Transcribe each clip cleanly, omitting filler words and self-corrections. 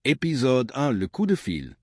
Épisode 1. Le coup de fil.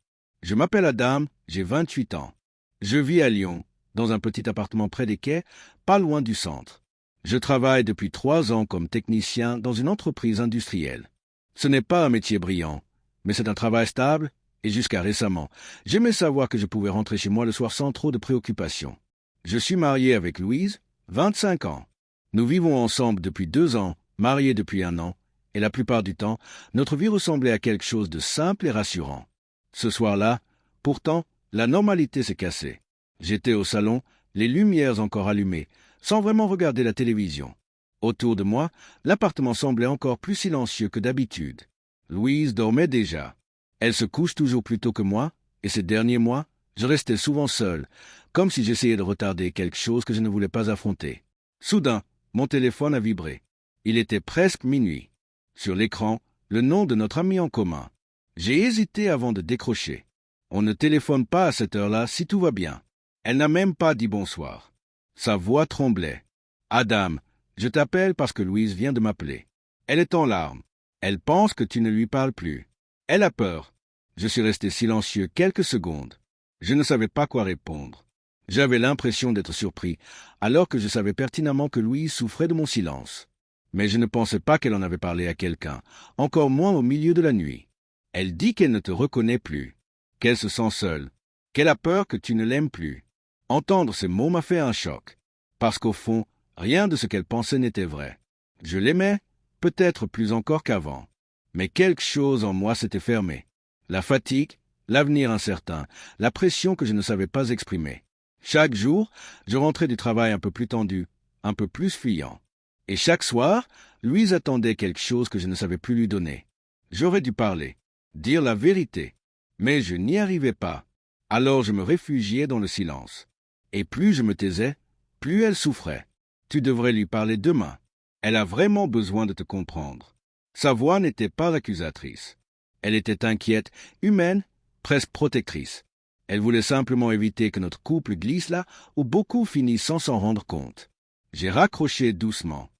Je m'appelle Adam, j'ai 28 ans. Je vis à Lyon, dans un petit appartement près des quais, pas loin du centre. Je travaille depuis 3 ans comme technicien dans une entreprise industrielle. Ce n'est pas un métier brillant, mais c'est un travail stable, et jusqu'à récemment, j'aimais savoir que je pouvais rentrer chez moi le soir sans trop de préoccupations. Je suis marié avec Louise, 25 ans. Nous vivons ensemble depuis 2 ans, mariés depuis 1 an, et la plupart du temps, notre vie ressemblait à quelque chose de simple et rassurant. Ce soir-là, pourtant, la normalité s'est cassée. J'étais au salon, les lumières encore allumées, sans vraiment regarder la télévision. Autour de moi, l'appartement semblait encore plus silencieux que d'habitude. Louise dormait déjà. Elle se couche toujours plus tôt que moi, et ces derniers mois, je restais souvent seul, comme si j'essayais de retarder quelque chose que je ne voulais pas affronter. Soudain, mon téléphone a vibré. Il était presque minuit. Sur l'écran, le nom de notre ami en commun. J'ai hésité avant de décrocher. On ne téléphone pas à cette heure-là si tout va bien. Elle n'a même pas dit bonsoir. Sa voix tremblait. « Adam, je t'appelle parce que Louise vient de m'appeler. Elle est en larmes. Elle pense que tu ne lui parles plus. Elle a peur. » Je suis resté silencieux quelques secondes. Je ne savais pas quoi répondre. J'avais l'impression d'être surpris, alors que je savais pertinemment que Louise souffrait de mon silence. Mais je ne pensais pas qu'elle en avait parlé à quelqu'un, encore moins au milieu de la nuit. Elle dit qu'elle ne te reconnaît plus, qu'elle se sent seule, qu'elle a peur que tu ne l'aimes plus. Entendre ces mots m'a fait un choc, parce qu'au fond, rien de ce qu'elle pensait n'était vrai. Je l'aimais, peut-être plus encore qu'avant, mais quelque chose en moi s'était fermé. La fatigue, l'avenir incertain, la pression que je ne savais pas exprimer. Chaque jour, je rentrais du travail un peu plus tendu, un peu plus fuyant. Et chaque soir, Louise attendait quelque chose que je ne savais plus lui donner. J'aurais dû parler, dire la vérité, mais je n'y arrivais pas. Alors je me réfugiais dans le silence. Et plus je me taisais, plus elle souffrait. Tu devrais lui parler demain. Elle a vraiment besoin de te comprendre. Sa voix n'était pas accusatrice. Elle était inquiète, humaine, presque protectrice. Elle voulait simplement éviter que notre couple glisse là où beaucoup finissent sans s'en rendre compte. J'ai raccroché doucement.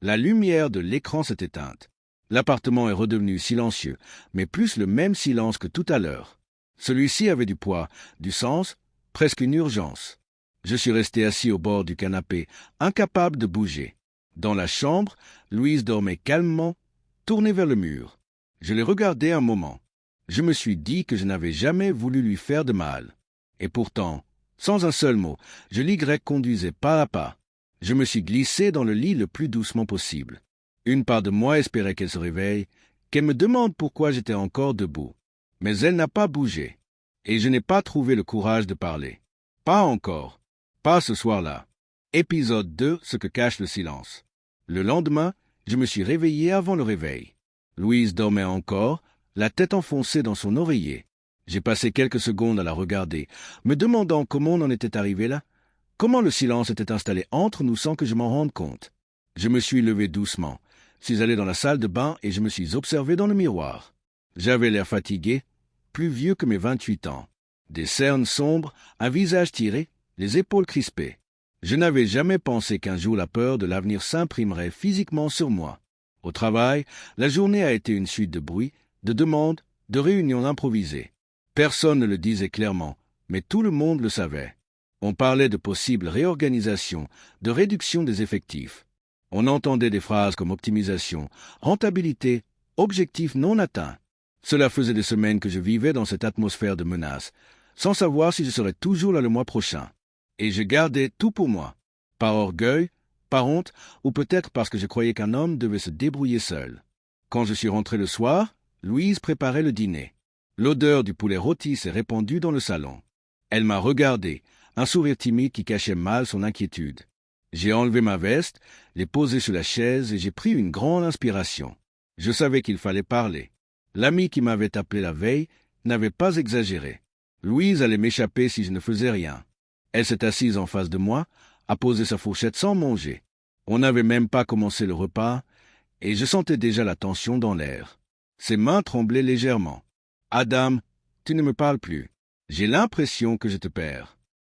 La lumière de l'écran s'est éteinte. L'appartement est redevenu silencieux, mais plus le même silence que tout à l'heure. Celui-ci avait du poids, du sens, presque une urgence. Je suis resté assis au bord du canapé, incapable de bouger. Dans la chambre, Louise dormait calmement, tournée vers le mur. Je l'ai regardée un moment. Je me suis dit que je n'avais jamais voulu lui faire de mal. Et pourtant, sans un seul mot, je l'Y conduisais pas à pas. Je me suis glissé dans le lit le plus doucement possible. Une part de moi espérait qu'elle se réveille, qu'elle me demande pourquoi j'étais encore debout. Mais elle n'a pas bougé, et je n'ai pas trouvé le courage de parler. Pas encore. Pas ce soir-là. Épisode 2, ce que cache le silence. Le lendemain, je me suis réveillé avant le réveil. Louise dormait encore, la tête enfoncée dans son oreiller. J'ai passé quelques secondes à la regarder, me demandant comment on en était arrivé là. Comment le silence était installé entre nous sans que je m'en rende compte. Je me suis levé doucement, suis allé dans la salle de bain et je me suis observé dans le miroir. J'avais l'air fatigué, plus vieux que mes 28 ans. Des cernes sombres, un visage tiré, les épaules crispées. Je n'avais jamais pensé qu'un jour la peur de l'avenir s'imprimerait physiquement sur moi. Au travail, la journée a été une suite de bruits, de demandes, de réunions improvisées. Personne ne le disait clairement, mais tout le monde le savait. On parlait de possibles réorganisations, de réduction des effectifs. On entendait des phrases comme optimisation, rentabilité, objectifs non atteints. Cela faisait des semaines que je vivais dans cette atmosphère de menace, sans savoir si je serais toujours là le mois prochain. Et je gardais tout pour moi. Par orgueil, par honte, ou peut-être parce que je croyais qu'un homme devait se débrouiller seul. Quand je suis rentré le soir, Louise préparait le dîner. L'odeur du poulet rôti s'est répandue dans le salon. Elle m'a regardé, un sourire timide qui cachait mal son inquiétude. J'ai enlevé ma veste, l'ai posée sur la chaise et j'ai pris une grande inspiration. Je savais qu'il fallait parler. L'ami qui m'avait appelé la veille n'avait pas exagéré. Louise allait m'échapper si je ne faisais rien. Elle s'est assise en face de moi, a posé sa fourchette sans manger. On n'avait même pas commencé le repas, et je sentais déjà la tension dans l'air. Ses mains tremblaient légèrement. « Adam, tu ne me parles plus. J'ai l'impression que je te perds.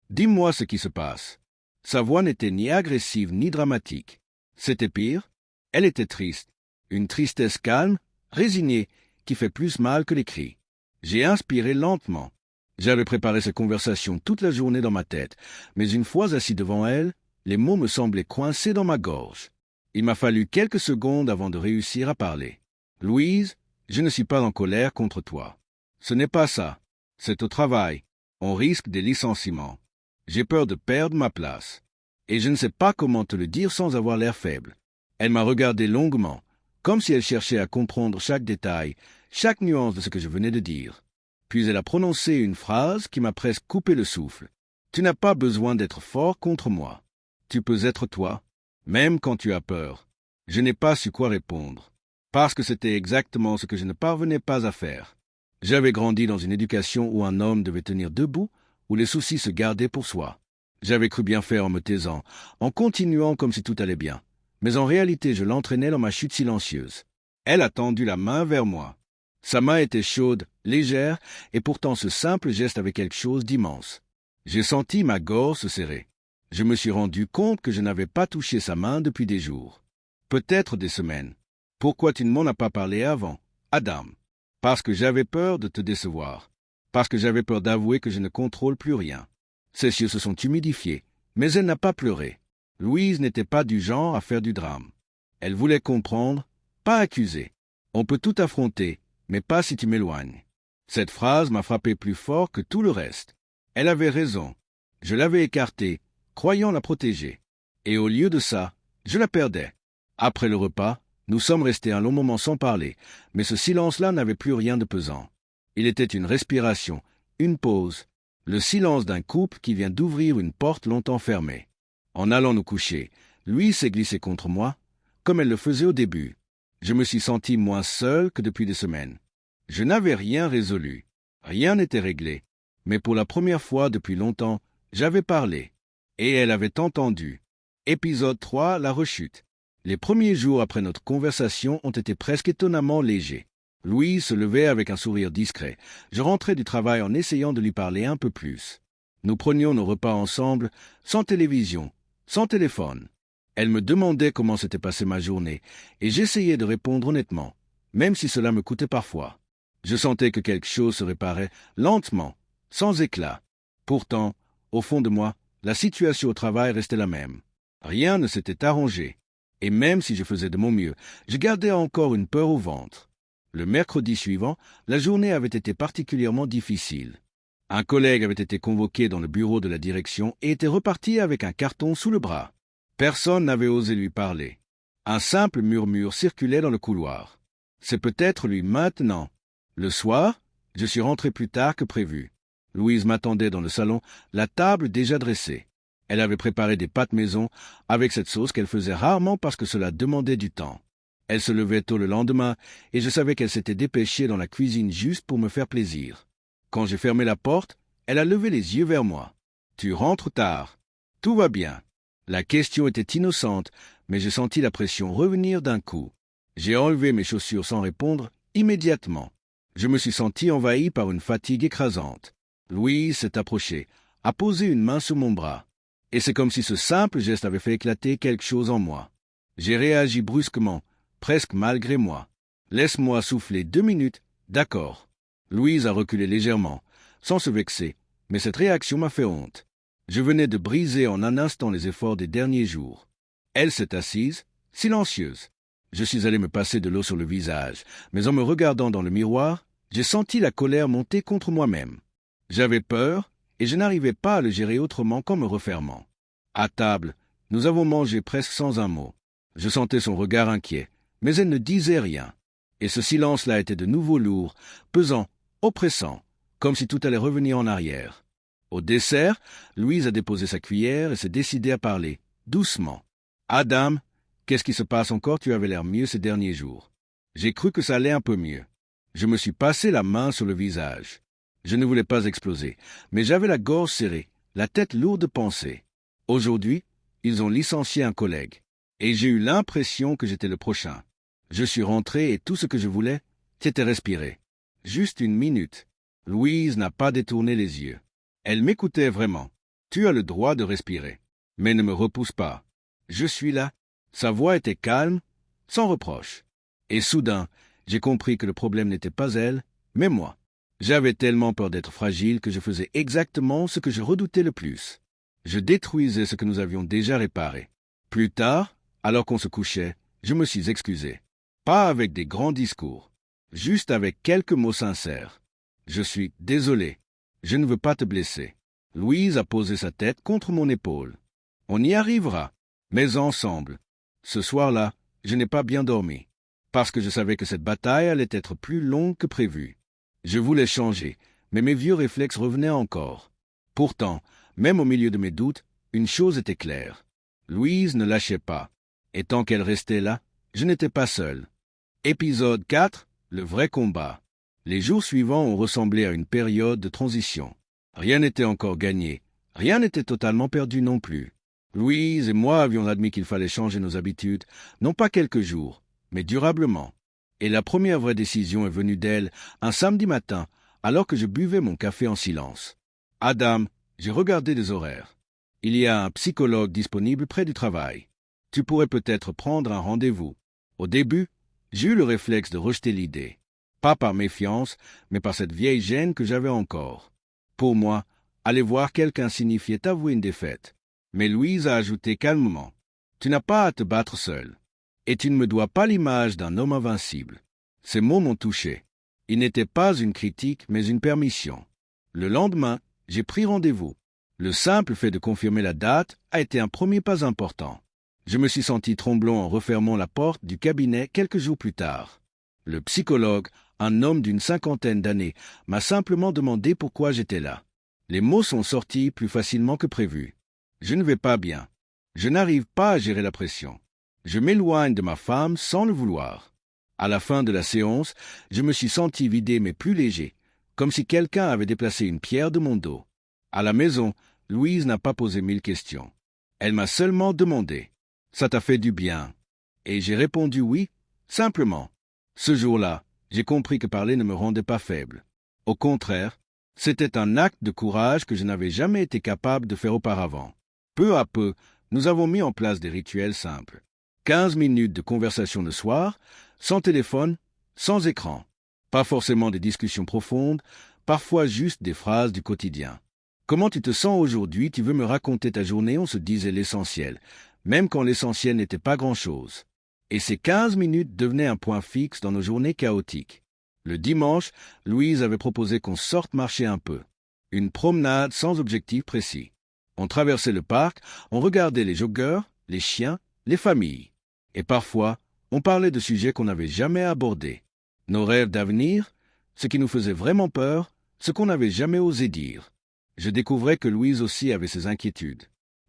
Dis-moi ce qui se passe. » Sa voix n'était ni agressive ni dramatique. C'était pire. Elle était triste. Une tristesse calme, résignée, qui fait plus mal que les cris. J'ai inspiré lentement. J'avais préparé cette conversation toute la journée dans ma tête, mais une fois assis devant elle, les mots me semblaient coincés dans ma gorge. Il m'a fallu quelques secondes avant de réussir à parler. « Louise, je ne suis pas en colère contre toi. Ce n'est pas ça. C'est au travail. On risque des licenciements. J'ai peur de perdre ma place. Et je ne sais pas comment te le dire sans avoir l'air faible. » Elle m'a regardé longuement, comme si elle cherchait à comprendre chaque détail, chaque nuance de ce que je venais de dire. Puis elle a prononcé une phrase qui m'a presque coupé le souffle. « Tu n'as pas besoin d'être fort contre moi. Tu peux être toi, même quand tu as peur. » Je n'ai pas su quoi répondre, parce que c'était exactement ce que je ne parvenais pas à faire. J'avais grandi dans une éducation où un homme devait tenir debout, où les soucis se gardaient pour soi. J'avais cru bien faire en me taisant, en continuant comme si tout allait bien. Mais en réalité, je l'entraînais dans ma chute silencieuse. Elle a tendu la main vers moi. Sa main était chaude, légère, et pourtant ce simple geste avait quelque chose d'immense. J'ai senti ma gorge se serrer. Je me suis rendu compte que je n'avais pas touché sa main depuis des jours. Peut-être des semaines. Pourquoi tu ne m'en as pas parlé avant, Adam? Parce que j'avais peur de te décevoir. Parce que j'avais peur d'avouer que je ne contrôle plus rien. Ses yeux se sont humidifiés, mais elle n'a pas pleuré. Louise n'était pas du genre à faire du drame. Elle voulait comprendre, pas accuser. On peut tout affronter, mais pas si tu m'éloignes. Cette phrase m'a frappé plus fort que tout le reste. Elle avait raison. Je l'avais écartée, croyant la protéger. Et au lieu de ça, je la perdais. Après le repas, nous sommes restés un long moment sans parler, mais ce silence-là n'avait plus rien de pesant. Il était une respiration, une pause, le silence d'un couple qui vient d'ouvrir une porte longtemps fermée. En allant nous coucher, Louise s'est glissée contre moi, comme elle le faisait au début. Je me suis senti moins seul que depuis des semaines. Je n'avais rien résolu, rien n'était réglé, mais pour la première fois depuis longtemps, j'avais parlé, et elle avait entendu. Épisode 3, la rechute. Les premiers jours après notre conversation ont été presque étonnamment légers. Louise se levait avec un sourire discret. Je rentrais du travail en essayant de lui parler un peu plus. Nous prenions nos repas ensemble, sans télévision, sans téléphone. Elle me demandait comment s'était passée ma journée, et j'essayais de répondre honnêtement, même si cela me coûtait parfois. Je sentais que quelque chose se réparait lentement, sans éclat. Pourtant, au fond de moi, la situation au travail restait la même. Rien ne s'était arrangé. Et même si je faisais de mon mieux, je gardais encore une peur au ventre. Le mercredi suivant, la journée avait été particulièrement difficile. Un collègue avait été convoqué dans le bureau de la direction et était reparti avec un carton sous le bras. Personne n'avait osé lui parler. Un simple murmure circulait dans le couloir. C'est peut-être lui maintenant. Le soir, je suis rentré plus tard que prévu. Louise m'attendait dans le salon, la table déjà dressée. Elle avait préparé des pâtes maison avec cette sauce qu'elle faisait rarement parce que cela demandait du temps. Elle se levait tôt le lendemain et je savais qu'elle s'était dépêchée dans la cuisine juste pour me faire plaisir. Quand j'ai fermé la porte, elle a levé les yeux vers moi. « Tu rentres tard. Tout va bien. » La question était innocente, mais j'ai senti la pression revenir d'un coup. J'ai enlevé mes chaussures sans répondre immédiatement. Je me suis senti envahi par une fatigue écrasante. Louise s'est approchée, a posé une main sur mon bras. Et c'est comme si ce simple geste avait fait éclater quelque chose en moi. J'ai réagi brusquement, presque malgré moi. « Laisse-moi souffler 2 minutes, d'accord. » Louise a reculé légèrement, sans se vexer, mais cette réaction m'a fait honte. Je venais de briser en un instant les efforts des derniers jours. Elle s'est assise, silencieuse. Je suis allé me passer de l'eau sur le visage, mais en me regardant dans le miroir, j'ai senti la colère monter contre moi-même. J'avais peur, et je n'arrivais pas à le gérer autrement qu'en me refermant. À table, nous avons mangé presque sans un mot. Je sentais son regard inquiet, mais elle ne disait rien. Et ce silence-là était de nouveau lourd, pesant, oppressant, comme si tout allait revenir en arrière. Au dessert, Louise a déposé sa cuillère et s'est décidée à parler, doucement. « Adam, qu'est-ce qui se passe encore? Tu avais l'air mieux ces derniers jours. » J'ai cru que ça allait un peu mieux. Je me suis passé la main sur le visage. Je ne voulais pas exploser, mais j'avais la gorge serrée, la tête lourde de pensées. Aujourd'hui, ils ont licencié un collègue, et j'ai eu l'impression que j'étais le prochain. Je suis rentré et tout ce que je voulais, c'était respirer. Juste 1 minute. Louise n'a pas détourné les yeux. Elle m'écoutait vraiment. Tu as le droit de respirer, mais ne me repousse pas. Je suis là. Sa voix était calme, sans reproche. Et soudain, J'ai compris que le problème n'était pas elle, mais moi. J'avais tellement peur d'être fragile que je faisais exactement ce que je redoutais le plus. Je détruisais ce que nous avions déjà réparé. Plus tard, alors qu'on se couchait, je me suis excusé. Pas avec des grands discours, juste avec quelques mots sincères. Je suis désolé. Je ne veux pas te blesser. Louise a posé sa tête contre mon épaule. On y arrivera, mais ensemble. Ce soir-là, je n'ai pas bien dormi, parce que je savais que cette bataille allait être plus longue que prévu. Je voulais changer, mais mes vieux réflexes revenaient encore. Pourtant, même au milieu de mes doutes, une chose était claire. Louise ne lâchait pas, et tant qu'elle restait là, je n'étais pas seul. Épisode 4, le vrai combat. Les jours suivants ont ressemblé à une période de transition. Rien n'était encore gagné, rien n'était totalement perdu non plus. Louise et moi avions admis qu'il fallait changer nos habitudes, non pas quelques jours, mais durablement. Et la première vraie décision est venue d'elle un samedi matin, alors que je buvais mon café en silence. « Adam, j'ai regardé les horaires. Il y a un psychologue disponible près du travail. Tu pourrais peut-être prendre un rendez-vous. » Au début, j'ai eu le réflexe de rejeter l'idée. Pas par méfiance, mais par cette vieille gêne que j'avais encore. Pour moi, aller voir quelqu'un signifiait avouer une défaite. Mais Louise a ajouté calmement, « Tu n'as pas à te battre seul. Et tu ne me dois pas l'image d'un homme invincible. » Ces mots m'ont touché. Ils n'étaient pas une critique, mais une permission. Le lendemain, j'ai pris rendez-vous. Le simple fait de confirmer la date a été un premier pas important. Je me suis senti tremblant en refermant la porte du cabinet quelques jours plus tard. Le psychologue, un homme d'une 50aine d'années, m'a simplement demandé pourquoi j'étais là. Les mots sont sortis plus facilement que prévu. Je ne vais pas bien. Je n'arrive pas à gérer la pression. Je m'éloigne de ma femme sans le vouloir. À la fin de la séance, je me suis senti vidé mais plus léger, comme si quelqu'un avait déplacé une pierre de mon dos. À la maison, Louise n'a pas posé 1000 questions. Elle m'a seulement demandé « Ça t'a fait du bien ?» Et j'ai répondu oui, simplement. Ce jour-là, j'ai compris que parler ne me rendait pas faible. Au contraire, c'était un acte de courage que je n'avais jamais été capable de faire auparavant. Peu à peu, nous avons mis en place des rituels simples. 15 minutes de conversation le soir, sans téléphone, sans écran. Pas forcément des discussions profondes, parfois juste des phrases du quotidien. Comment tu te sens aujourd'hui? Tu veux me raconter ta journée? On se disait l'essentiel, même quand l'essentiel n'était pas grand-chose. Et ces 15 minutes devenaient un point fixe dans nos journées chaotiques. Le dimanche, Louise avait proposé qu'on sorte marcher un peu. Une promenade sans objectif précis. On traversait le parc, on regardait les joggeurs, les chiens, les familles. Et parfois, on parlait de sujets qu'on n'avait jamais abordés. Nos rêves d'avenir, ce qui nous faisait vraiment peur, ce qu'on n'avait jamais osé dire. Je découvrais que Louise aussi avait ses inquiétudes.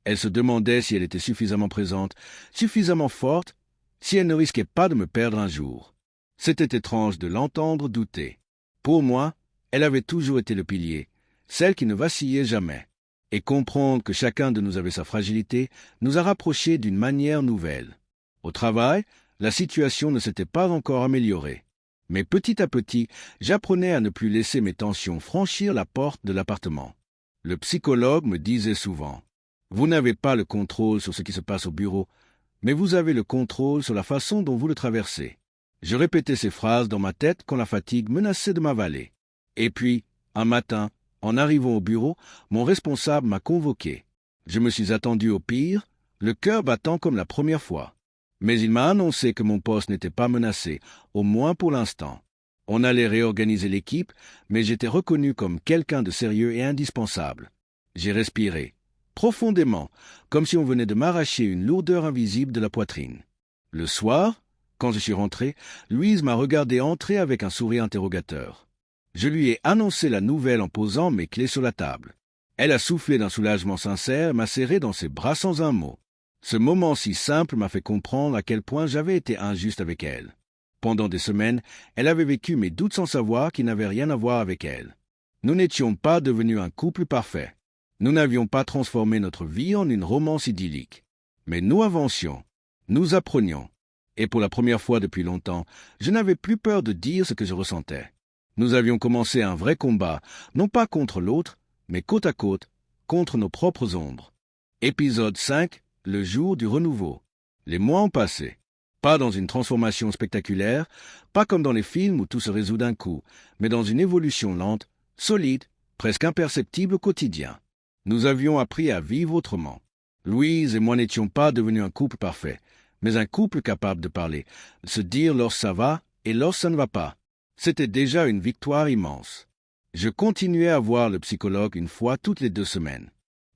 Elle se demandait si elle était suffisamment présente, suffisamment forte, si elle ne risquait pas de me perdre un jour. C'était étrange de l'entendre douter. Pour moi, elle avait toujours été le pilier, celle qui ne vacillait jamais. Et comprendre que chacun de nous avait sa fragilité nous a rapprochés d'une manière nouvelle. Au travail, la situation ne s'était pas encore améliorée. Mais petit à petit, j'apprenais à ne plus laisser mes tensions franchir la porte de l'appartement. Le psychologue me disait souvent « Vous n'avez pas le contrôle sur ce qui se passe au bureau, mais vous avez le contrôle sur la façon dont vous le traversez. » Je répétais ces phrases dans ma tête quand la fatigue menaçait de m'avaler. Et puis, un matin, en arrivant au bureau, mon responsable m'a convoqué. Je me suis attendu au pire, le cœur battant comme la première fois. Mais il m'a annoncé que mon poste n'était pas menacé, au moins pour l'instant. On allait réorganiser l'équipe, mais j'étais reconnu comme quelqu'un de sérieux et indispensable. J'ai respiré, profondément, comme si on venait de m'arracher une lourdeur invisible de la poitrine. Le soir, quand je suis rentré, Louise m'a regardé entrer avec un sourire interrogateur. Je lui ai annoncé la nouvelle en posant mes clés sur la table. Elle a soufflé d'un soulagement sincère et m'a serré dans ses bras sans un mot. Ce moment si simple m'a fait comprendre à quel point j'avais été injuste avec elle. Pendant des semaines, elle avait vécu mes doutes sans savoir qu'ils n'avaient rien à voir avec elle. Nous n'étions pas devenus un couple parfait. Nous n'avions pas transformé notre vie en une romance idyllique. Mais nous avancions, nous apprenions. Et pour la première fois depuis longtemps, je n'avais plus peur de dire ce que je ressentais. Nous avions commencé un vrai combat, non pas contre l'autre, mais côte à côte, contre nos propres ombres. Épisode 5, le jour du renouveau. Les mois ont passé. Pas dans une transformation spectaculaire, pas comme dans les films où tout se résout d'un coup, mais dans une évolution lente, solide, presque imperceptible au quotidien. Nous avions appris à vivre autrement. Louise et moi n'étions pas devenus un couple parfait, mais un couple capable de parler, de se dire lorsque ça va et lorsque ça ne va pas. C'était déjà une victoire immense. Je continuais à voir le psychologue une fois toutes les 2 semaines.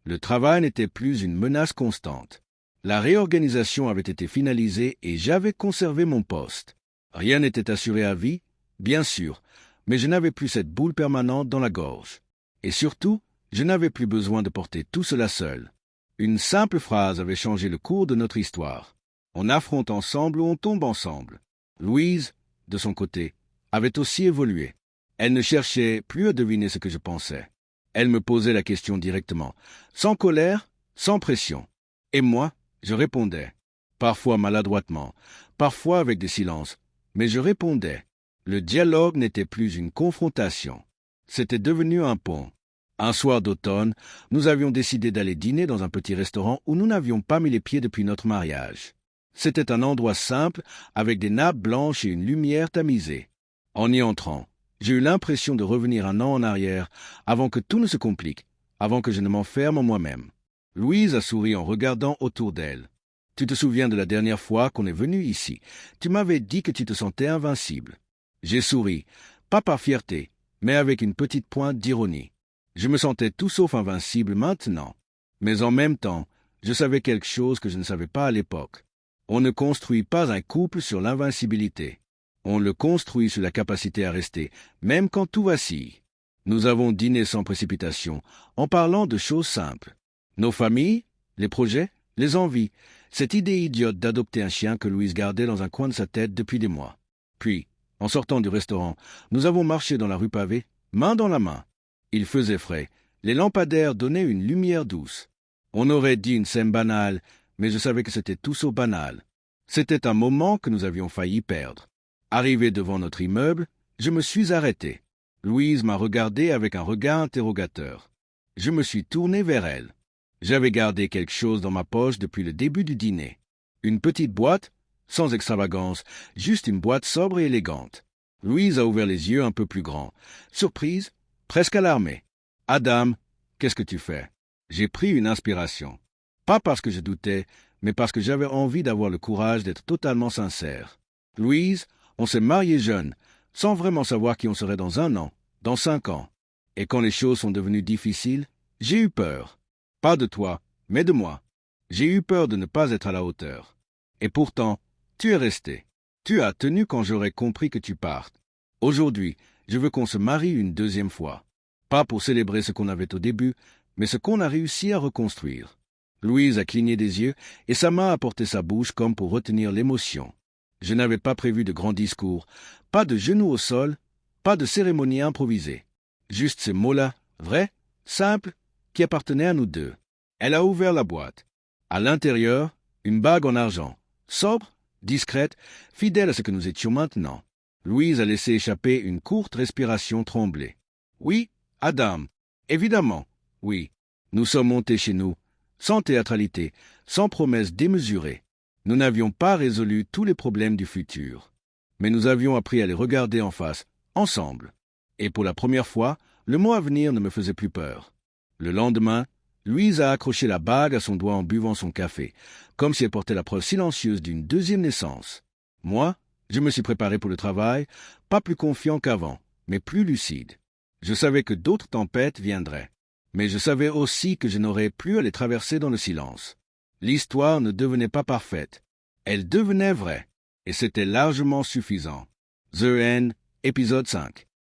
Le travail n'était plus une menace constante. La réorganisation avait été finalisée et j'avais conservé mon poste. Rien n'était assuré à vie, bien sûr, mais je n'avais plus cette boule permanente dans la gorge. Et surtout, je n'avais plus besoin de porter tout cela seul. Une simple phrase avait changé le cours de notre histoire. On affronte ensemble ou on tombe ensemble. Louise, de son côté, avait aussi évolué. Elle ne cherchait plus à deviner ce que je pensais. Elle me posait la question directement, sans colère, sans pression. Et moi, je répondais, parfois maladroitement, parfois avec des silences, mais je répondais. Le dialogue n'était plus une confrontation. C'était devenu un pont. Un soir d'automne, nous avions décidé d'aller dîner dans un petit restaurant où nous n'avions pas mis les pieds depuis notre mariage. C'était un endroit simple, avec des nappes blanches et une lumière tamisée. En y entrant, j'ai eu l'impression de revenir un an en arrière, avant que tout ne se complique, avant que je ne m'enferme en moi-même. Louise a souri en regardant autour d'elle. « Tu te souviens de la dernière fois qu'on est venu ici? Tu m'avais dit que tu te sentais invincible. » J'ai souri, pas par fierté, mais avec une petite pointe d'ironie. Je me sentais tout sauf invincible maintenant. Mais en même temps, je savais quelque chose que je ne savais pas à l'époque. On ne construit pas un couple sur l'invincibilité. On le construit sur la capacité à rester, même quand tout vacille. Nous avons dîné sans précipitation, en parlant de choses simples. Nos familles, les projets, les envies, cette idée idiote d'adopter un chien que Louise gardait dans un coin de sa tête depuis des mois. Puis, en sortant du restaurant, nous avons marché dans la rue pavée, main dans la main. Il faisait frais, les lampadaires donnaient une lumière douce. On aurait dit une scène banale, mais je savais que c'était tout sauf banal. C'était un moment que nous avions failli perdre. Arrivé devant notre immeuble, je me suis arrêté. Louise m'a regardé avec un regard interrogateur. Je me suis tourné vers elle. J'avais gardé quelque chose dans ma poche depuis le début du dîner. Une petite boîte, sans extravagance, juste une boîte sobre et élégante. Louise a ouvert les yeux un peu plus grands. Surprise, presque alarmée. « Adam, qu'est-ce que tu fais ?» J'ai pris une inspiration. Pas parce que je doutais, mais parce que j'avais envie d'avoir le courage d'être totalement sincère. « Louise, on s'est mariés jeunes, sans vraiment savoir qui on serait dans 1 an, dans 5 ans. Et quand les choses sont devenues difficiles, j'ai eu peur. Pas de toi, mais de moi. J'ai eu peur de ne pas être à la hauteur. Et pourtant, tu es resté. Tu as tenu quand j'aurais compris que tu partes. Aujourd'hui, je veux qu'on se marie une 2e fois. Pas pour célébrer ce qu'on avait au début, mais ce qu'on a réussi à reconstruire. » Louise a cligné des yeux et sa main a porté sa bouche comme pour retenir l'émotion. Je n'avais pas prévu de grands discours, pas de genoux au sol, pas de cérémonie improvisée. Juste ces mots-là, vrais, simples, qui appartenaient à nous deux. Elle a ouvert la boîte. À l'intérieur, une bague en argent, sobre, discrète, fidèle à ce que nous étions maintenant. Louise a laissé échapper une courte respiration tremblée. « Oui, Adam, évidemment, oui. Nous sommes montés chez nous, sans théâtralité, sans promesses démesurées. Nous n'avions pas résolu tous les problèmes du futur. Mais nous avions appris à les regarder en face, ensemble. Et pour la première fois, le mois à venir ne me faisait plus peur. Le lendemain, Louise a accroché la bague à son doigt en buvant son café, comme si elle portait la preuve silencieuse d'une 2e naissance. Moi, je me suis préparé pour le travail, pas plus confiant qu'avant, mais plus lucide. Je savais que d'autres tempêtes viendraient, mais je savais aussi que je n'aurais plus à les traverser dans le silence. L'histoire ne devenait pas parfaite, elle devenait vraie, et c'était largement suffisant. The End, épisode 5.